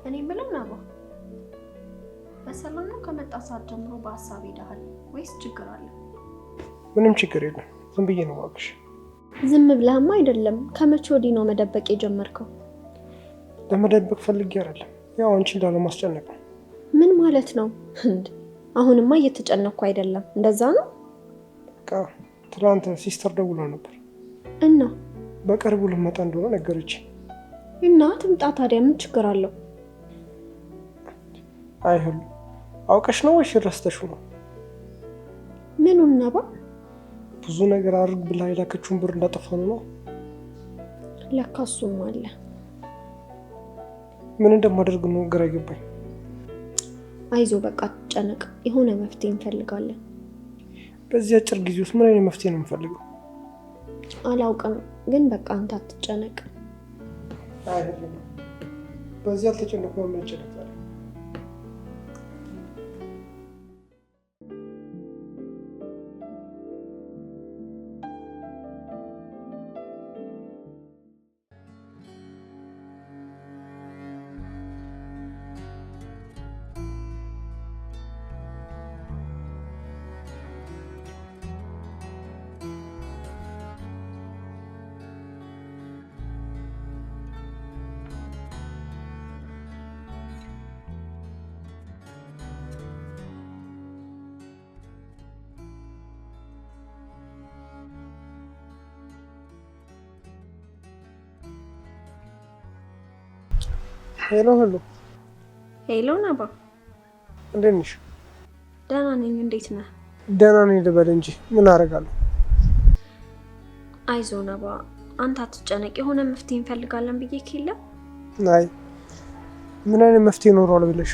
እኔ ምንም ናባ በሰላም ነው ከመጣ ሰዓት ጀምሮ በሐሳብ ሄደሃል ወይስ ችግር አለ? ምንም ችግር የለም። ዝም ብዬ ነው እባክሽ። ዝም ብለህማ አይደለም። ከመቼ ወዲህ ነው መደበቅ የጀመርከው? ለመደበቅ ፈልጌ አይደለም፣ ያው አንቺን ላለማስጨነቅ ነው። ምን ማለት ነው እንዴ? አሁንማ እየተጨነቅኩ አይደለም። እንደዛ ነው? በቃ ትናንት ሲስተር ደውላ ነበር እና በቅርቡ ልመጣ እንደሆነ ነገረች። እና ትምጣ ታዲያ ምን ችግር አለው? አይሁን አውቀሽ ነው ወይስ ረስተሽው ነው? ምኑን ነባ? ብዙ ነገር አድርግ ብላ የላከችውን ብር እንዳጠፋን ነው። ለካ እሱም አለ። ምን እንደማደርግ ነው ግራ ይገባኝ። አይዞ በቃ አትጨነቅ፣ የሆነ መፍትሄ እንፈልጋለን። በዚህ አጭር ጊዜ ውስጥ ምን አይነት መፍትሄ ነው የምፈልገው? አላውቅም፣ ግን በቃ አንተ አትጨነቅ። አይደለም በዚህ አልተጨነቅኩ ነው የምጨነቅ። ሄሎ ሄሎ ነባ፣ እንዴት ነሽ? ደህና ነኝ። እንዴት ነህ? ደህና ነኝ ልበል እንጂ ምን አደርጋለሁ? አይዞ ነባ፣ አንተ አትጨነቅ፣ የሆነ መፍትሄ እንፈልጋለን ብዬ ከለ። አይ ምን አይነት መፍትሄ ይኖረዋል ብለሽ?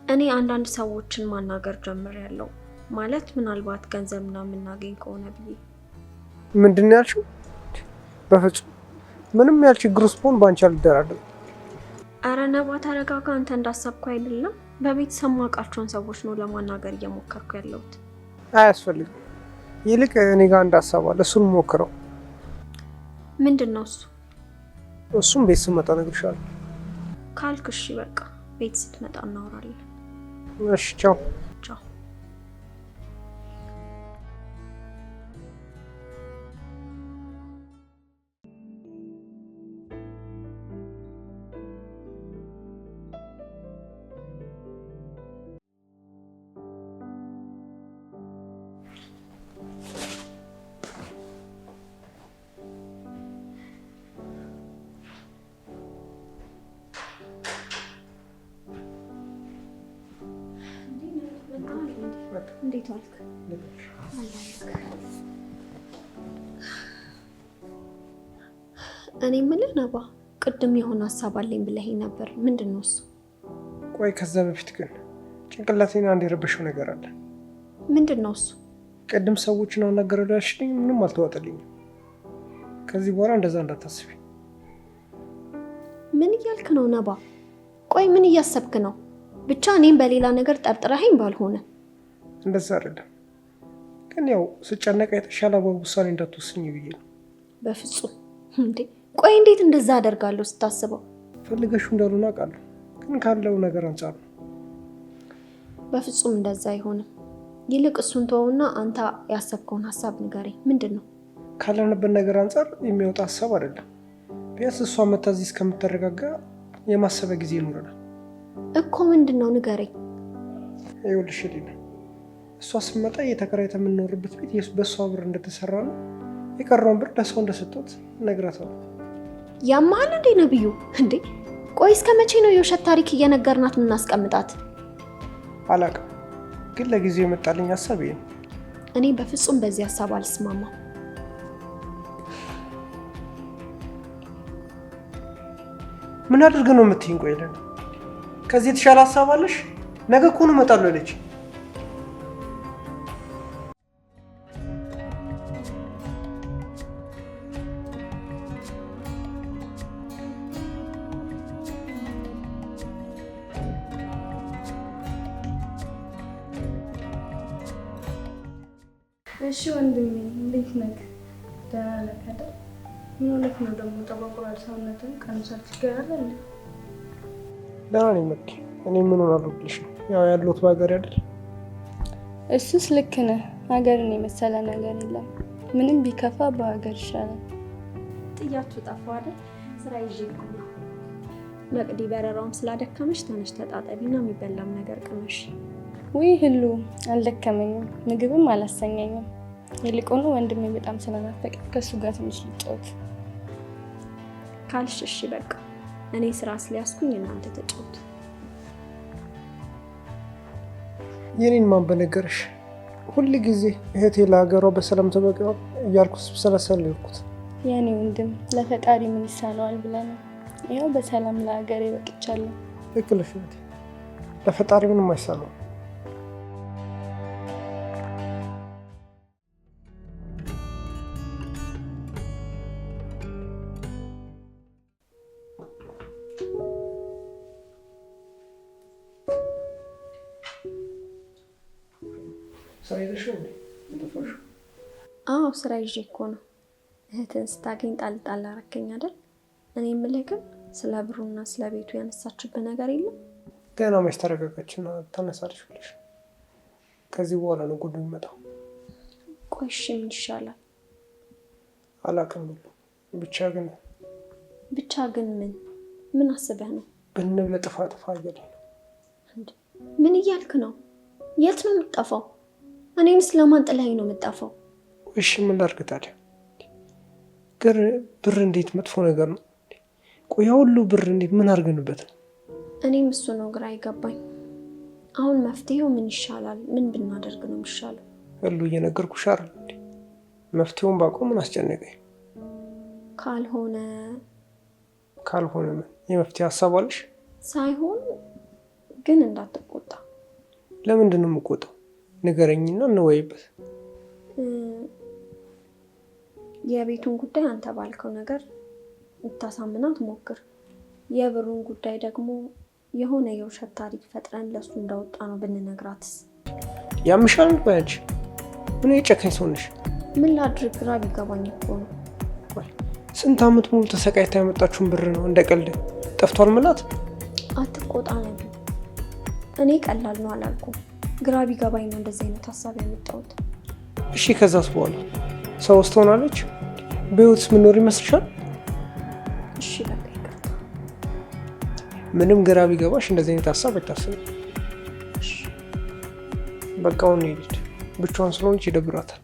እኔ አንዳንድ ሰዎችን ማናገር ጀምሬያለሁ። ማለት ምናልባት ገንዘብ ምናምን የምናገኝ ከሆነ ብዬ። ምንድን ነው ያልሽው? በፍጹም ምንም ያህል ችግር ውስጥ ብሆን ባንቺ አልደራደርም። አረ ነባ ተረጋጋ። አንተ እንዳሰብኩ አይደለም። በቤተሰብ ማውቃቸውን ሰዎች ነው ለማናገር እየሞከርኩ ያለሁት። አያስፈልግም። ይልቅ እኔ ጋር እንዳሰባለ እሱን ሞክረው። ምንድን ነው እሱ? እሱም ቤት ስመጣ እነግርሻለሁ። ካልክ እሺ በቃ ቤት ስትመጣ እናወራለን። እሺ ቻው። ቻው። እንዴት ዋልክ? እኔ የምልህ ነባ፣ ቅድም የሆነ ሀሳብ አለኝ ብለኸኝ ነበር። ምንድን ነው እሱ? ቆይ ከዛ በፊት ግን ጭንቅላቴን አንድ የረበሸው ነገር አለ። ምንድን ነው እሱ? ቅድም ሰዎችን አናገረው ያልሽኝ ምንም አልተዋጠልኝም። ከዚህ በኋላ እንደዛ እንዳታስቢ። ምን እያልክ ነው ነባ? ቆይ ምን እያሰብክ ነው? ብቻ እኔም በሌላ ነገር ጠርጥረኸኝ ባልሆነ። እንደዛ አይደለም፣ ግን ያው ስጨነቅ የተሻለ ውሳኔ እንዳትወስኝ ብዬ ነው። በፍጹም እንዴ! ቆይ እንዴት እንደዛ አደርጋለሁ ስታስበው? ፈልገሽው እንዳልሆነ አውቃለሁ፣ ግን ካለው ነገር አንጻር ነው። በፍጹም እንደዛ አይሆንም። ይልቅ እሱን ተወውና አንተ ያሰብከውን ሀሳብ ንገረኝ። ምንድን ነው? ካለንበት ነገር አንጻር የሚወጣ ሀሳብ አይደለም። ቢያንስ እሷ መታ እዚህ እስከምትረጋጋ የማሰበ ጊዜ ይኖረናል እኮ። ምንድን ነው ንገረኝ። ይኸውልሽ ሊና፣ እሷ ስትመጣ የተከራይተን የምንኖርበት ቤት በእሷ ብር እንደተሰራ ነው። የቀረውን ብር ለሰው እንደሰጡት እነግራታለሁ። ያማል እንዴ ነብዩ? እንዴ ቆይ እስከ መቼ ነው የውሸት ታሪክ እየነገርናት የምናስቀምጣት? አላውቅም፣ ግን ለጊዜው የመጣልኝ ሀሳብ ይሄ ነው። እኔ በፍጹም በዚህ ሀሳብ አልስማማም። ምን አድርገህ ነው የምትይኝ? ቆይ ሊና፣ ከዚህ የተሻለ ሀሳብ አለሽ? ነገ እኮ ነው እመጣለሁ አለች። እሺ ወንድሜ እንዴት ነህ? ደህና ነህ አይደል? ምን ሆነህ ነው ደግሞ? ጠቋቁሯል ሰውነትህን ቀንሷል። ችግር አለ እንዴ? ደህና ነኝ መቅዲ። እኔ ምን ሆናለሁ ብለሽ ነው? ያው ያለሁት በሀገር አይደል? እሱስ ልክ ነህ። ሀገርን የመሰለ ነገር የለም። ምንም ቢከፋ በሀገር ይሻላል። ጥያችሁ ጠፋ አይደል? ስራ ይዤ ነው። መቅዲ በረራውም ስላደከመሽ ተነሽ ተጣጣቢና የሚበላም ነገር ቅመሽ። ውይ ህሉ አልደከመኝም፣ ምግብም አላሰኘኝም። ይልቁኑ ወንድሜ በጣም ስለናፈቀ ከእሱ ጋር ትንሽ ልጫወት ካልሽ እሺ በቃ። እኔ ስራ ስለያዝኩኝ እናንተ ተጫወቱ። የኔን ማን በነገርሽ? ሁል ጊዜ እህቴ ለሀገሯ በሰላም ተበቃ እያልኩ ስለሰለልኩት። የኔ ወንድም ለፈጣሪ ምን ይሳነዋል ብለህ ነው። ይኸው በሰላም ለሀገሬ በቅቻለሁ። ልክ ነሽ እህቴ፣ ለፈጣሪ ምንም አይሳነውም። ስራ ይዘሽ እንዴ? ተፈሽ? አዎ ስራ ይዤ እኮ ነው። እህትን ስታገኝ ጣል አረከኝ አይደል? እኔ የምልህ ግን ስለ ብሩና ስለ ቤቱ ያነሳችበት ነገር የለም? ገና መች ተረጋጋችና ታነሳለሽ ብለሽ? ከዚህ በኋላ ነው ጉዱ የሚመጣው። ቆይ እሺ ምን ይሻላል? አላውቅም። ብቻ ግን ምን አስበህ ነው? ብንብለ ጥፋ እያለኝ ነው። ምን እያልክ ነው? የት ነው የምትጠፋው? እኔን ስለማን ጥለኸኝ ነው የምትጠፋው? እሺ ምን ላድርግ ታዲያ? ብር እንዴት መጥፎ ነገር ነው? ቆይ ሁሉ ብር እንዴት ምን አድርገንበት ነው? እኔም እሱ ነው ግራ አይገባኝ። አሁን መፍትሄው ምን ይሻላል? ምን ብናደርግ ነው የሚሻለው? ሁሉ እየነገርኩሽ አይደል? መፍትሄውን ባውቀው ምን አስጨነቀኝ? ካልሆነ ምን የመፍትሄ ሀሳብ አለሽ? ሳይሆን ግን እንዳትቆጣ። ለምንድን ነው የምቆጣው? ንገረኝና እንወያይበት። የቤቱን ጉዳይ አንተ ባልከው ነገር ልታሳምናት ሞክር። የብሩን ጉዳይ ደግሞ የሆነ የውሸት ታሪክ ፈጥረን ለሱ እንዳወጣ ነው ብንነግራትስ? ያምሻል ባያች ምን የጨካኝ ሰው ነሽ? ምን ላድርግ ግራ ቢገባኝ እኮ ነው። ስንት ዓመት ሙሉ ተሰቃይታ ያመጣችውን ብር ነው እንደ ቀልድ ጠፍቷል ምላት? አትቆጣ ነቢ። እኔ ቀላል ነው አላልኩም። ግራ ቢገባኝ ነው እንደዚህ አይነት ሀሳብ ያመጣሁት። እሺ ከዛስ በኋላ ሰው ውስጥ ሆናለች? በህይወትስ ምኖር ይመስልሻል? እሺ በቃ ይቅርታ። ምንም ግራ ቢገባሽ እንደዚህ አይነት ሀሳብ አይታሰብም። በቃ አሁን ሄደች። ብቻዋን ስለሆነች ይደብራታል።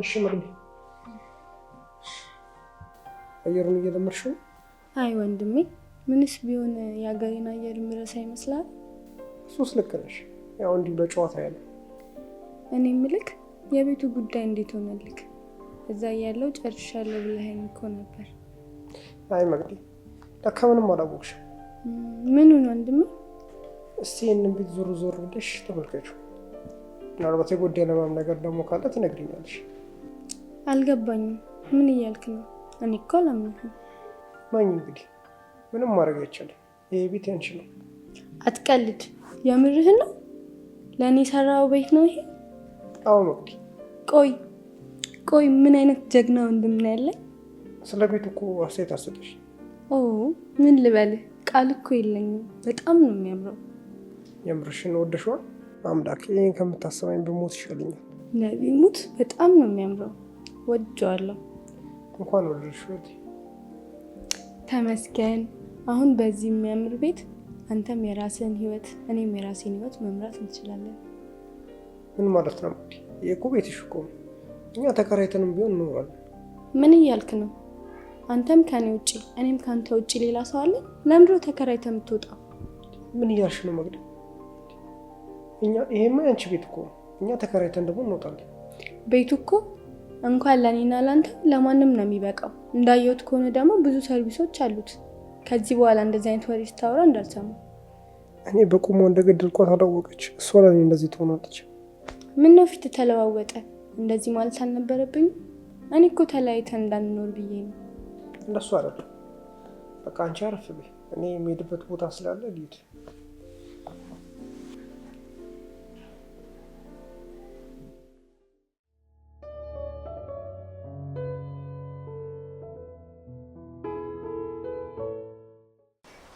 እሺ መቅዲ፣ አየሩን እየለመድሽው? አይ ወንድሜ፣ ምንስ ቢሆን የሀገሬን አየር ምረሳ ይመስላል። እሱስ ልክ ነሽ። ያው እንዲሁ ለጨዋታ ያለ። እኔ ምልክ የቤቱ ጉዳይ እንዴት ሆነልክ? እዛ ያለው ጨርሻለሁ ብለኸኝ እኮ ነበር። አይ መቅዲ፣ ለካ ምንም አላወቅሽም። ምኑን ወንድሜ? እስቲ ይህንን ቤት ዞር ብለሽ ተመልከችው። ምናልባት የጎደለማም ነገር ደግሞ ካለ ትነግሪኛለሽ። አልገባኝም። ምን እያልክ ነው? እኔ እኮ አላምንህም። ማኝ እንግዲህ ምንም ማድረግ አይቻልም። ይሄ ቤት ያንቺ ነው። አትቀልድ። የምርህን ነው? ለእኔ የሰራው ቤት ነው ይሄ? አዎ መቅዲ። ቆይ ምን አይነት ጀግና ወንድም ነው ያለኝ? ስለ ቤቱ እኮ አስተያየት አሰጠሽ። ኦ ምን ልበልህ? ቃል እኮ የለኝም። በጣም ነው የሚያምረው። የምርሽን ወደሽዋል? አምላክ ይህን ከምታሰባኝ በሞት ይሻለኛል። ነቢ ሙት። በጣም ነው የሚያምረው። ወድጀዋለሁ። እንኳን ወደድሽ። ተመስገን። አሁን በዚህ የሚያምር ቤት አንተም የራስህን ህይወት እኔም የራሴን ህይወት መምራት እንችላለን። ምን ማለት ነው? ይሄ እኮ ቤትሽ እኮ ነው። እኛ ተከራይተንም ቢሆን እንኖራለን። ምን እያልክ ነው? አንተም ከኔ ውጪ እኔም ከአንተ ውጪ ሌላ ሰው አለ? ለምንድነው ተከራይተህ የምትወጣው? ምን እያልሽ ነው መቅዲ? ይሄማ ያንቺ ቤት እኮ ነው። እኛ ተከራይተን ደግሞ እንወጣለን። ቤቱ እኮ እንኳን ለኔና ላንተ ለማንም ነው የሚበቃው። እንዳየሁት ከሆነ ደግሞ ብዙ ሰርቪሶች አሉት። ከዚህ በኋላ እንደዚህ አይነት ወሬ ስታወራ እንዳልሰማ። እኔ በቁሟ እንደገደልኳት አላወቀች። እሷ ለኔ እንደዚህ ትሆናለች። ምን ነው ፊት ተለዋወጠ? እንደዚህ ማለት አልነበረብኝም። እኔ እኮ ተለያይተን እንዳንኖር ብዬ ነው። እንደሱ አይደለም። በቃ አንቺ አረፍ በይ። እኔ የምሄድበት ቦታ ስላለ ልሂድ።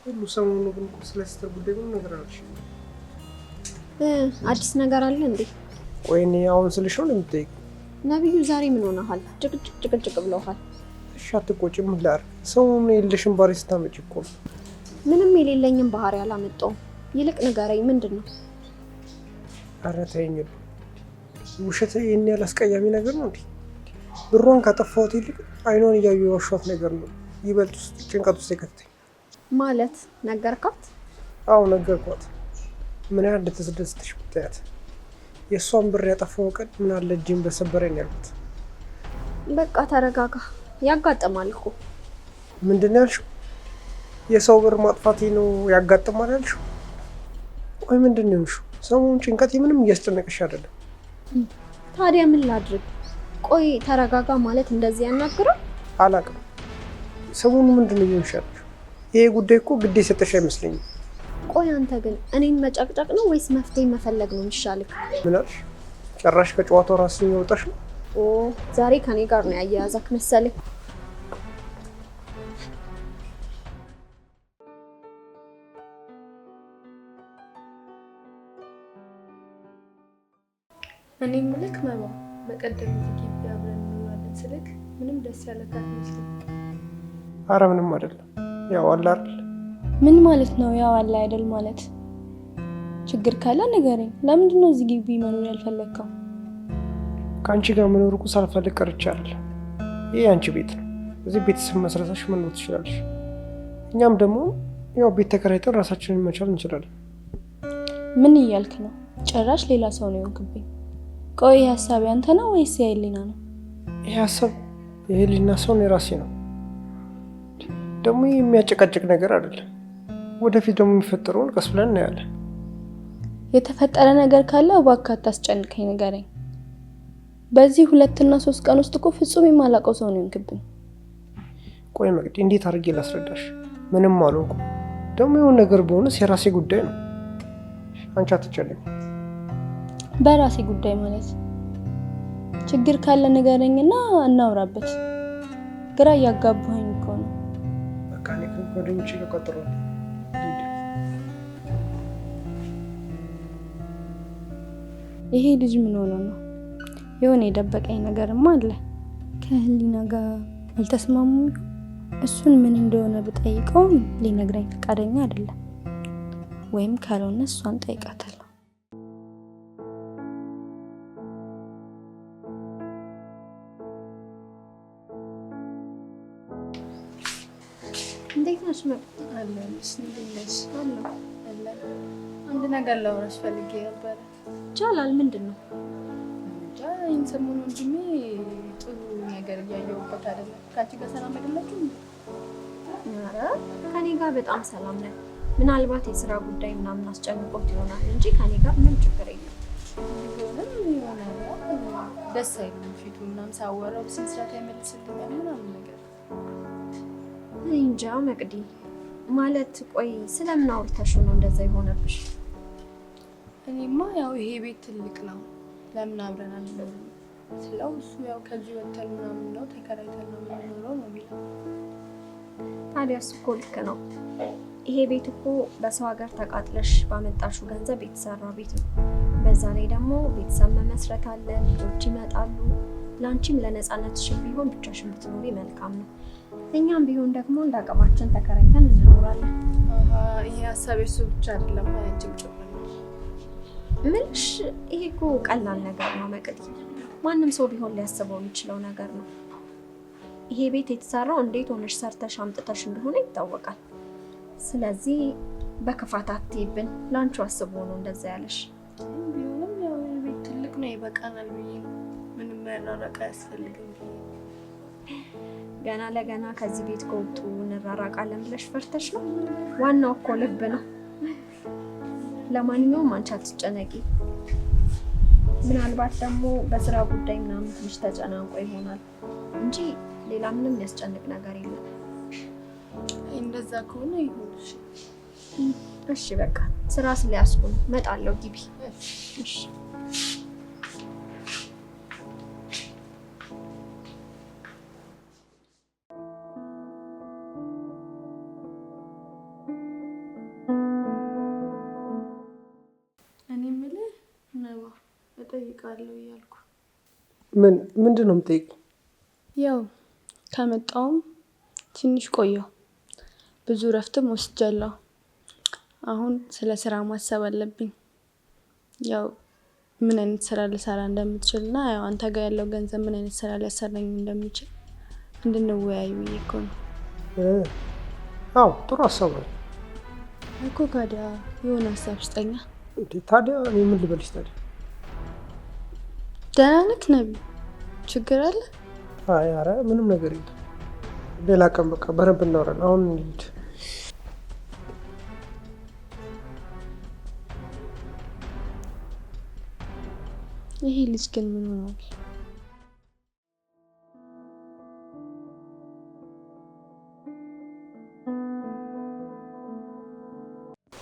ሁሉ ሰሞኑን ግን ስለ ሲስተር ጉዳይ ምን ነገር አለሽ? አዲስ ነገር አለ እንዴ? ወይኔ አሁን ስልሽ ነው የምትጠይቅ? ነብዩ ዛሬ ምን ሆነሃል? ጭቅጭቅ ብለውሃል። እሺ አትቆጪም? ምን ላድርግ? ሰሞኑን የሌለሽን ባህሪ ስታመጪ እኮ ነው። ምንም የሌለኝም ባህሪ አላመጣውም። ይልቅ ንገረኝ፣ ምንድን ነው? ኧረ ተይኝ። ውሸት ይሄን ያህል አስቀያሚ ነገር ነው እንዴ? ብሯን ካጠፋሁት ይልቅ አይኗን እያዩ የዋሻት ነገር ነው ይበልጥ ውስጥ ጭንቀት ውስጥ የከተተኝ። ማለት ነገርካት? አዎ ነገርኳት። ምን ያህል እንደተደሰተሽ ብታያት። የእሷን ብር ያጠፋው ቀን ምን አለ እጄን በሰበረኝ ያልኩት። በቃ ተረጋጋ፣ ያጋጥማል እኮ። ምንድን ነው ያልሽው? የሰው ብር ማጥፋቴ ነው ያጋጥማል ያልሽው? ቆይ ምንድን ነው ያልሽው? ሰሞኑን ጭንቀቴ ምንም እያስጨነቀሽ አይደለም። ታዲያ ምን ላድርግ? ቆይ ተረጋጋ ማለት እንደዚህ ያናግራል? አላውቅም። ሰሞኑን ምንድን ነው ይሆንሻል? ይሄ ጉዳይ እኮ ግድ የሰጠሽ አይመስለኝም። ቆይ አንተ ግን እኔን መጨቅጨቅ ነው ወይስ መፍትሄ መፈለግ ነው የሚሻልክ? ምን አልሽ? ጭራሽ ከጨዋታው ራስሽን ያወጣሽ ነው? ኦ ዛሬ ከኔ ጋር ነው ያያያዛክ መሰለኝ። እኔ ምልክ መባ በቀደም ግቢ አብረን እንውላለን ስልክ ምንም ደስ ያለህ አትመስልም። አረ ምንም አይደለም። ያው አለ አይደል? ምን ማለት ነው ያው አለ አይደል ማለት? ችግር ካለ ንገረኝ። ለምንድን ነው እዚህ ግቢ መኖር ያልፈለግከው? ከአንቺ ጋር መኖር እኮ ሳልፈልግ ቀርቼ አይደለም። ይሄ አንቺ ቤት ነው። እዚህ ቤተሰብ መስረታሽ መኖር ትችላለሽ። እኛም ደግሞ ያው ቤት ተከራይተን ራሳችንን መቻል እንችላለን። ምን እያልክ ነው? ጭራሽ ሌላ ሰው ነው የሆንክብኝ። ቆይ ሀሳብ ያንተ ነው ወይስ የሄሊና ነው? ይሄ ሀሳብ የሄሊና ሰው ነው የራሴ ነው። ደግሞ የሚያጨቃጭቅ ነገር አይደለም። ወደፊት ደግሞ የሚፈጠረውን ቀስ ብለን እናያለን። የተፈጠረ ነገር ካለ እባክህ አታስጨንቀኝ፣ ንገረኝ። በዚህ 2 እና 3 ቀን ውስጥ እኮ ፍጹም የማላውቀው ሰው ነው የሆንክብኝ። ቆይ መቅዲ እንዴት አድርጌ ላስረዳሽ? ምንም አልሆንኩም። ደግሞ የሆነ ነገር በሆነስ የራሴ ጉዳይ ነው። አንቺ አትጨነቂ። በራሴ ጉዳይ ማለት ችግር ካለ ንገረኝና እናውራበት። ግራ እያጋባኸኝ እኮ ነው። በቃ እኔ ከጓደኞቼ ጋር ቀጥሯል። ይሄ ልጅ ምን ሆኖ ነው? የሆነ የደበቀኝ ነገርማ አለ። ከህሊና ጋር አልተስማሙም። እሱን ምን እንደሆነ ብጠይቀውም ሊነግረኝ ፈቃደኛ አይደለም። ወይም ካልሆነ እሷን ጠይቃታለሁ። እንዴት ነሽ? አለሽ እንዴሽ? አለ አንድ ነገር ላወራሽ ፈልጌ ነበር። ይቻላል? ምንድን ነው? እንጃ ይህን ሰሞኑን ወንድሜ ጥሩ ነገር እያየሁበት አይደለም። ከአንቺ ጋር ሰላም አይደላችሁ? ኧረ ከኔ ጋር በጣም ሰላም ነን። ምናልባት የስራ ጉዳይ ምናምን አስጨንቆት ይሆናል እንጂ ከኔ ጋር ምንም ችግር የለም። ደስ አይልም ፊቱ ምናምን ሳወራው በስንት ሰዓት አይመልስልኛል ምናምን ነገር። እንጃ መቅዲ ማለት ቆይ ስለምን አውርተሽ ነው እንደዛ የሆነብሽ? እኔማ ያው ይሄ ቤት ትልቅ ነው ለምን አብረን አንኖርም ስለው እሱ ያው ከዚህ ወተን ምናምን ነው ተከራይተን ነው የምንኖረው ነው የሚለው። ታዲያ እሱ እኮ ልክ ነው። ይሄ ቤት እኮ በሰው ሀገር ተቃጥለሽ ባመጣሹ ገንዘብ የተሰራ ቤት ነው። በዛ ላይ ደግሞ ቤተሰብ መመስረት አለ፣ ልጆች ይመጣሉ። ለአንቺም ለነፃነትሽ ቢሆን ብቻሽን ብትኖሪ መልካም ነው። እኛም ቢሆን ደግሞ እንደ አቅማችን ተከራይተን እንኖራለን። ይሄ ሀሳብ የሱ ብቻ አይደለም አንቺም ጭምር ነው። ምንሽ ይሄ እኮ ቀላል ነገር ነው መቅዲ፣ ማንም ሰው ቢሆን ሊያስበው የሚችለው ነገር ነው። ይሄ ቤት የተሰራው እንዴት ሆነሽ ሰርተሽ አምጥተሽ እንደሆነ ይታወቃል። ስለዚህ በክፋት አትይብን። ላንቺ አስቦ ነው እንደዛ ያለሽ። ቢሆንም ያው ቤት ትልቅ ነው ይበቃናል ብዬ ምንም መራራቅ አያስፈልግም። ገና ለገና ከዚህ ቤት ከወጡ እንራራቃለን ብለሽ ፈርተሽ ነው? ዋናው እኮ ልብ ነው። ለማንኛውም አንቺ አትጨነቂ። ምናልባት ደግሞ በስራ ጉዳይ ምናምን ትንሽ ተጨናንቆ ይሆናል እንጂ ሌላ ምንም የሚያስጨንቅ ነገር የለም። እንደዛ ከሆነ ይሁን። እሺ በቃ ስራ ስለያዝኩ ነው። እመጣለሁ። ግቢ። እሺ ጠይቃለሁ እያልኩ። ምንድን ነው የምጠይቀው? ያው ከመጣውም ትንሽ ቆየሁ። ብዙ እረፍትም ወስጃለሁ። አሁን ስለ ስራ ማሰብ አለብኝ። ያው ምን አይነት ስራ ልሰራ እንደምትችልና ያው አንተ ጋር ያለው ገንዘብ ምን አይነት ስራ ሊያሰራኝ እንደሚችል እንድንወያይ ብዬ እኮ ነው። አዎ ጥሩ ሀሳብ ነው እኮ። ታዲያ የሆነ ሀሳብ ስጠኛ። ታዲያ እኔ ምን ልበልሽ ታዲያ? ደህና ነህ ነብዩ? ችግር አለ? አይ ኧረ ምንም ነገር የለም። ሌላ ቀን በቃ በረብ እናወራለን። አሁን እንሂድ። ይሄ ልጅ ግን ምን ሆኗል?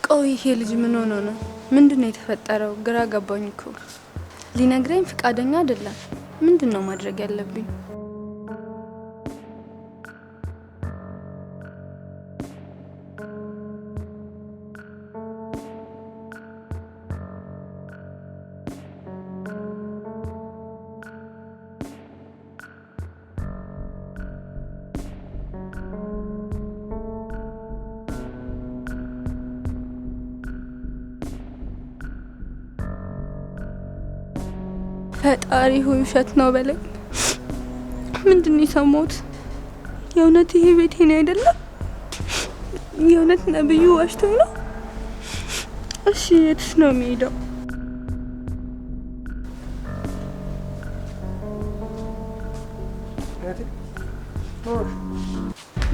ቆይ ይሄ ልጅ ምን ሆኖ ነው? ምንድነው የተፈጠረው? ግራ ገባኝ እኮ። ሊነግረኝ ፍቃደኛ አይደለም። ምንድነው ማድረግ ያለብኝ? ፈጣሪ ሆይ ውሸት ነው በለኝ። ምንድን ነው የሰማሁት? የእውነት ይሄ ቤቴ ነው አይደለም? የእውነት ነብዩ ዋሽቶኝ ነው? እሺ የትስ ነው የሚሄደው?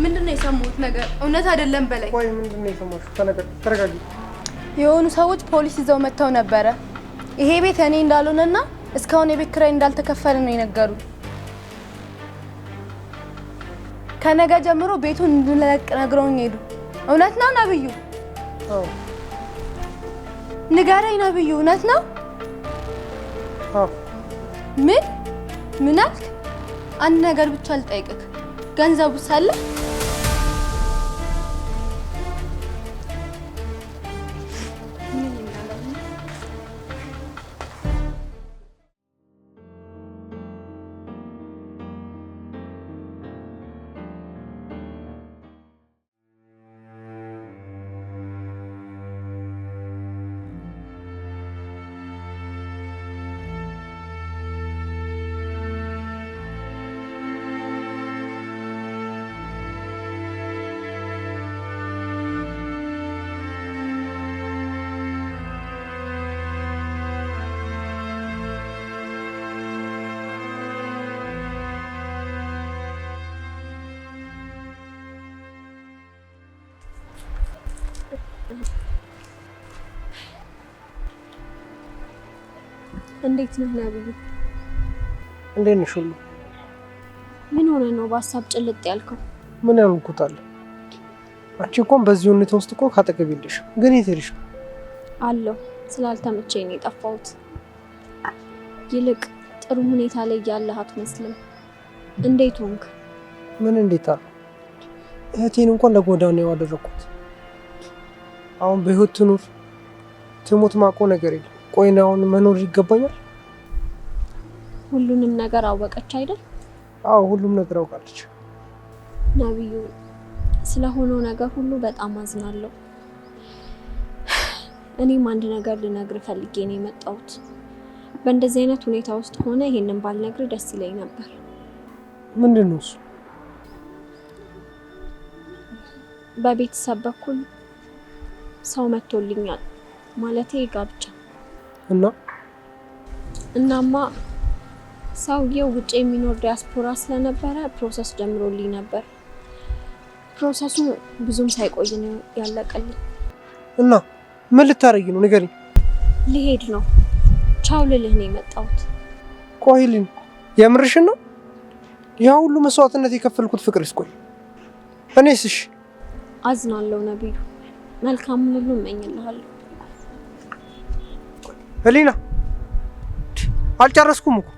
ምንድን ነው የሰማሁት ነገር? እውነት አይደለም በለኝ። ቆይ ምንድን ነው የሰማሁት? ተረጋጊ። የሆኑ ሰዎች ፖሊስ ይዘው መጥተው ነበረ። ይሄ ቤት እኔ እንዳልሆነና እስካሁን የቤት ኪራይ እንዳልተከፈለ ነው የነገሩ። ከነገ ጀምሮ ቤቱን እንድንለቅ ነግረውኝ ሄዱ። እውነት ነው ነብዩ? አዎ። ንገረኝ ነብዩ፣ እውነት ነው? አዎ። ምን አልክ? አንድ ነገር ብቻ ልጠይቅህ፣ ገንዘቡ ሳለ እንዴት ነህ ነብዩ? እንዴት ነሽ ሁሉ? ምን ሆነ ነው በሀሳብ ጭልጥ ያልከው? ምን ያልኩታል? አንቺ እንኳን በዚህ ሁኔታ ውስጥ እኮ ካጠገብ የለሽም። ግን የት ሄድሽ ነው? አለሁ። ስላልተመቸኝ ነው የጠፋሁት። ይልቅ ጥሩ ሁኔታ ላይ ያለህ አትመስልም። እንዴት ሆንክ? ምን እንዴት አለ? እህቴን እንኳን ለጎዳና ያደረኩት። አሁን በህይወት ትኑር ትሞት ማቆ ነገር የለም። ቆይ ነው አሁን መኖር ይገባኛል? ሁሉንም ነገር አወቀች አይደል? አዎ ሁሉም ነገር አውቃለች። ነብዩ፣ ስለሆነው ነገር ሁሉ በጣም አዝናለሁ። እኔም አንድ ነገር ልነግርህ ፈልጌ ነው የመጣሁት። በእንደዚህ አይነት ሁኔታ ውስጥ ሆነ ይሄንን ባልነግርህ ደስ ይለኝ ነበር። ምንድን ነው እሱ? በቤተሰብ በኩል ሰው መጥቶልኛል። ማለቴ ጋብቻ። እናማ ሰውየው ውጭ የሚኖር ዲያስፖራ ስለነበረ ፕሮሰስ ጀምሮልኝ ነበር። ፕሮሰሱ ብዙም ሳይቆይ ነው ያለቀልኝ። እና ምን ልታረጊ ነው? ንገሪኝ። ልሄድ ነው። ቻው ልልህ ነው የመጣሁት። ቆይልኝ፣ የምርሽን ነው? ያ ሁሉ መስዋዕትነት የከፈልኩት ፍቅር እስቆይ። እኔስ? እሺ አዝናለሁ ነብዩ። መልካም ሁሉ እመኝልሃለሁ። ህሊና፣ አልጨረስኩም እኮ